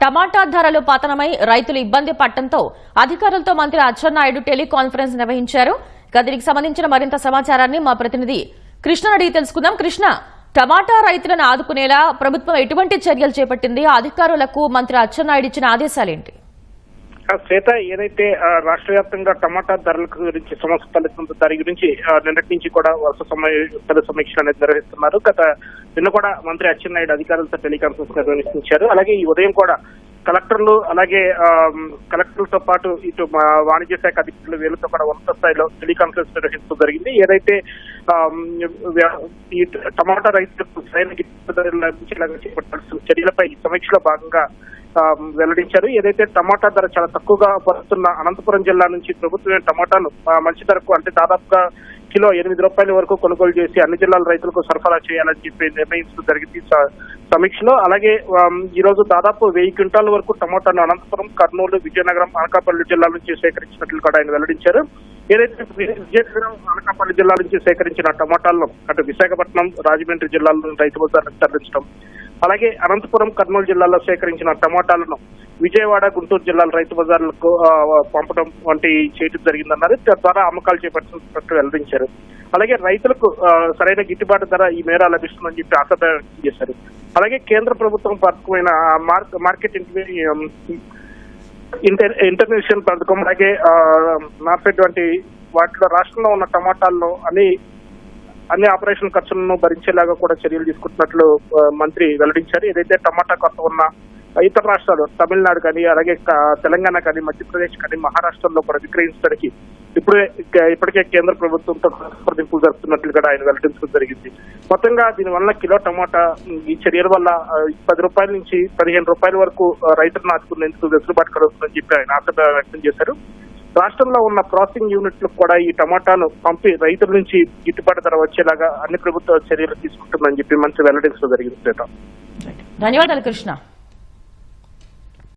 టమాటా ధరలు పతనమై రైతులు ఇబ్బంది పడటంతో అధికారులతో మంత్రి అచ్చెన్నాయుడు టెలికాన్ఫరెన్స్ నిర్వహించారు. దీనికి సంబంధించిన మరింత సమాచారాన్ని మా ప్రతినిధి కృష్ణ అడిగి తెలుసుకుందాం. కృష్ణ, టమాటా రైతులను ఆదుకునేలా ప్రభుత్వం ఎటువంటి చర్యలు చేపట్టింది? అధికారులకు మంత్రి అచ్చెన్నాయుడు ఇచ్చిన ఆదేశాలేంటి? శ్వేత, ఏదైతే రాష్ట్ర వ్యాప్తంగా టమాటా ధరల గురించి సమస్య తలెత్తుందో దాని గురించి నిన్నటి నుంచి కూడా వరుస సమీక్ష అనేది నిర్వహిస్తున్నారు. నిన్న కూడా మంత్రి అచ్చెన్నాయుడు అధికారులతో టెలికాన్ఫరెన్స్ నిర్వహించారు. అలాగే ఈ ఉదయం కూడా కలెక్టర్లు అలాగే కలెక్టర్లతో పాటు ఇటు వాణిజ్య శాఖ అధికారులు వీళ్ళతో కూడా ఉన్నత స్థాయిలో టెలికాన్ఫరెన్స్ నిర్వహించడం జరిగింది. ఏదైతే ఈ టమాటా రైతులకు సరైన గిట్టుబాటు ధరలు లభించేలాగా చేపట్టాల్సిన చర్యలపై ఈ సమీక్షలో భాగంగా వెల్లడించారు. ఏదైతే టమాటా ధర చాలా తక్కువగా పడుతున్న అనంతపురం జిల్లా నుంచి ప్రభుత్వమే టమాటాను మంచి ధరకు అంటే దాదాపుగా కిలో 8 రూపాయల వరకు కొనుగోలు చేసి అన్ని జిల్లాల రైతులకు సరఫరా చేయాలని చెప్పి నిర్ణయించడం జరిగింది సమీక్షలో. అలాగే ఈ రోజు దాదాపు 1000 క్వింటాల వరకు టమాటాను అనంతపురం, కర్నూలు, విజయనగరం, అనకాపల్లి జిల్లాల నుంచి సేకరించినట్లు కూడా ఆయన వెల్లడించారు. ఏదైతే విజయనగరం, అనకాపల్లి జిల్లాల నుంచి సేకరించిన టమాటాలను అటు విశాఖపట్నం, రాజమండ్రి జిల్లాలను రైతు బజార్లకు తరలించడం, అలాగే అనంతపురం, కర్నూలు జిల్లాల్లో సేకరించిన టమాటాలను విజయవాడ, గుంటూరు జిల్లాల రైతు బజార్లకు పంపడం వంటి చేయడం జరిగిందన్నారు. తద్వారా అమ్మకాలు చేపట్టినట్టు వెల్లడించారు. అలాగే రైతులకు సరైన గిట్టుబాటు ధర ఈ మేర లభిస్తుందని చెప్పి ఆశ చేశారు. అలాగే కేంద్ర ప్రభుత్వం పథకమైన మార్కెట్ ఇంటర్నేషనల్ పథకం, అలాగే మార్కెట్ వంటి వాటిలో రాష్ట్రంలో ఉన్న టమాటాలను అన్ని ఆపరేషన్ ఖర్చులను భరించేలాగా కూడా చర్యలు తీసుకుంటున్నట్లు మంత్రి వెల్లడించారు. ఏదైతే టమాటా కొరత ఉన్న ఇతర రాష్ట్రాలు తమిళనాడు కానీ, అలాగే తెలంగాణ కానీ, మధ్యప్రదేశ్ కానీ, మహారాష్ట్రలో కూడా విక్రయించడానికి ఇప్పటికే కేంద్ర ప్రభుత్వంతో సంప్రదింపులు జరుపుతున్నట్లు కూడా ఆయన వెల్లడించడం జరిగింది. మొత్తంగా దీనివల్ల కిలో టమాటా ఈ చర్యల వల్ల 10 రూపాయల నుంచి 15 రూపాయల వరకు రైతులను ఆదుకునేందుకు వెసులుబాటు కలుగుతుందని చెప్పి ఆయన ఆశ వ్యక్తం చేశారు. రాష్ట్రంలో ఉన్న ప్రాసెసింగ్ యూనిట్లకు కూడా ఈ టమాటాను పంపి రైతుల నుంచి గిట్టుబాటు ధర వచ్చేలాగా అన్ని ప్రభుత్వ చర్యలు తీసుకుంటుందని చెప్పి మంత్రి వెల్లడించడం జరిగింది. ధన్యవాదాలు కృష్ణ.